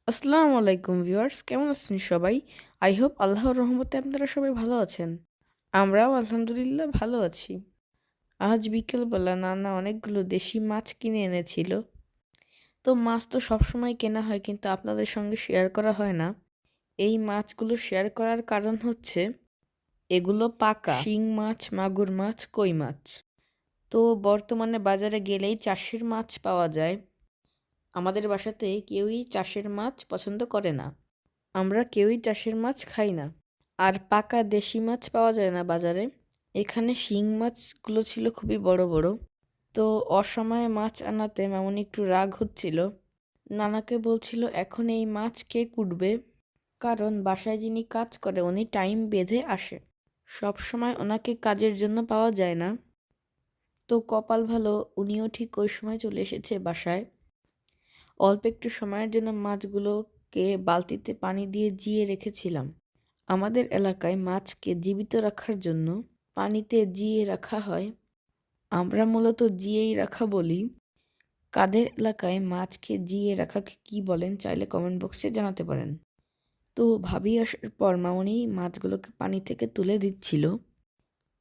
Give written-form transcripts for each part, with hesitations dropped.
আসসালামু আলাইকুম ভিউয়ার্স, কেমন আছেন সবাই? আই হোপ আল্লাহর রহমতে আপনারা সবাই ভালো আছেন। আমরাও আলহামদুলিল্লাহ ভালো আছি। আজ বিকেলবেলা নানা অনেকগুলো দেশি মাছ কিনে এনেছিল। তো মাছ তো সবসময় কেনা হয় কিন্তু আপনাদের সঙ্গে শেয়ার করা হয় না। এই মাছগুলো শেয়ার করার কারণ হচ্ছে এগুলো পাকা শিং মাছ, মাগুর মাছ, কই মাছ। তো বর্তমানে বাজারে গেলেই চাষের মাছ পাওয়া যায়। আমাদের বাসাতে কেউই চাষের মাছ পছন্দ করে না। আমরা কেউই চাষের মাছ খাই না। আর পাকা দেশি মাছ পাওয়া যায় না বাজারে। এখানে শিং মাছগুলো ছিল খুবই বড় বড়। তো অসময়ে মাছ আনাতে মামুনি একটু রাগ হচ্ছিল। নানাকে বলছিল এখন এই মাছ কে কুটবে, কারণ বাসায় যিনি কাজ করে উনি টাইম বেঁধে আসে, সব সময় ওনাকে কাজের জন্য পাওয়া যায় না। তো কপাল ভালো উনিও ঠিক ওই সময় চলে এসেছে বাসায়। অল্প একটু সময়ের জন্য মাছগুলোকে বালতিতে পানি দিয়ে জিয়ে রেখেছিলাম। আমাদের এলাকায় মাছকে জীবিত রাখার জন্য পানিতে জিয়ে রাখা হয়। আমরা মূলত জিয়েই রাখা বলি। কাদের এলাকায় মাছকে জিয়ে রাখাকে কী বলেন চাইলে কমেন্ট বক্সে জানাতে পারেন। তো ভাবি আসার পর মামনি মাছগুলোকে পানি থেকে তুলে দিচ্ছিল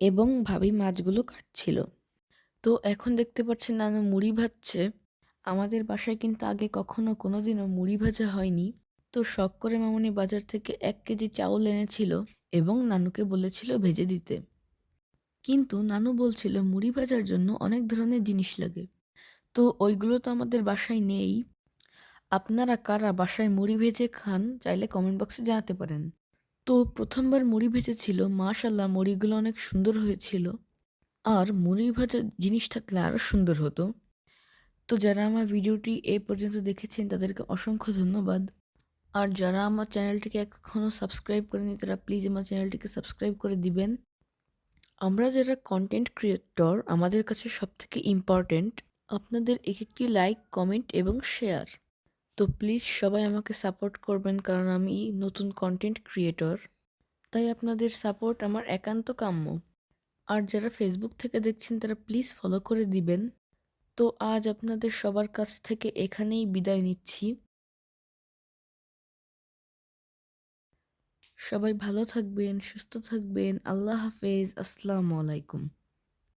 এবং ভাবি মাছগুলো কাটছিল। তো এখন দেখতে পাচ্ছেন নানু মুড়ি ভাজছে। আমাদের বাসায় কিন্তু আগে কখনো কোনোদিনও মুড়ি ভাজা হয়নি। তো শখ করে মামুনি বাজার থেকে 1 কেজি চাউল এনেছিল এবং নানুকে বলেছিল ভেজে দিতে। কিন্তু নানু বলছিল মুড়ি ভাজার জন্য অনেক ধরনের জিনিস লাগে। তো ওইগুলো তো আমাদের বাসায় নেই। আপনারা কারা বাসায় মুড়ি ভেজে খান চাইলে কমেন্ট বক্সে জানাতে পারেন। তো প্রথমবার মুড়ি ভেজেছিল, মাশাল্লাহ মুড়িগুলো অনেক সুন্দর হয়েছিল। আর মুড়ি ভাজা জিনিস থাকলে আরও সুন্দর হতো। তো যারা আমার ভিডিওটি এই পর্যন্ত দেখেছেন তাদেরকে অসংখ্য ধন্যবাদ। আর যারা আমার চ্যানেলটিকে এখনও সাবস্ক্রাইব করেনি তারা প্লিজ আমার চ্যানেলটিকে সাবস্ক্রাইব করে দিবেন। আমরা যারা কন্টেন্ট ক্রিয়েটর আমাদের কাছে সবথেকে ইম্পর্ট্যান্ট আপনাদের একটি লাইক, কমেন্ট এবং শেয়ার। তো প্লিজ সবাই আমাকে সাপোর্ট করবেন, কারণ আমি নতুন কন্টেন্ট ক্রিয়েটর, তাই আপনাদের সাপোর্ট আমার একান্ত কাম্য। আর যারা ফেসবুক থেকে দেখছেন তারা প্লিজ ফলো করে দিবেন। তো আজ আপনাদের সবার কাছ থেকে এখানেই বিদায় নিচ্ছি। সবাই ভালো থাকবেন, সুস্থ থাকবেন। আল্লাহ হাফেজ। আসসালামু আলাইকুম।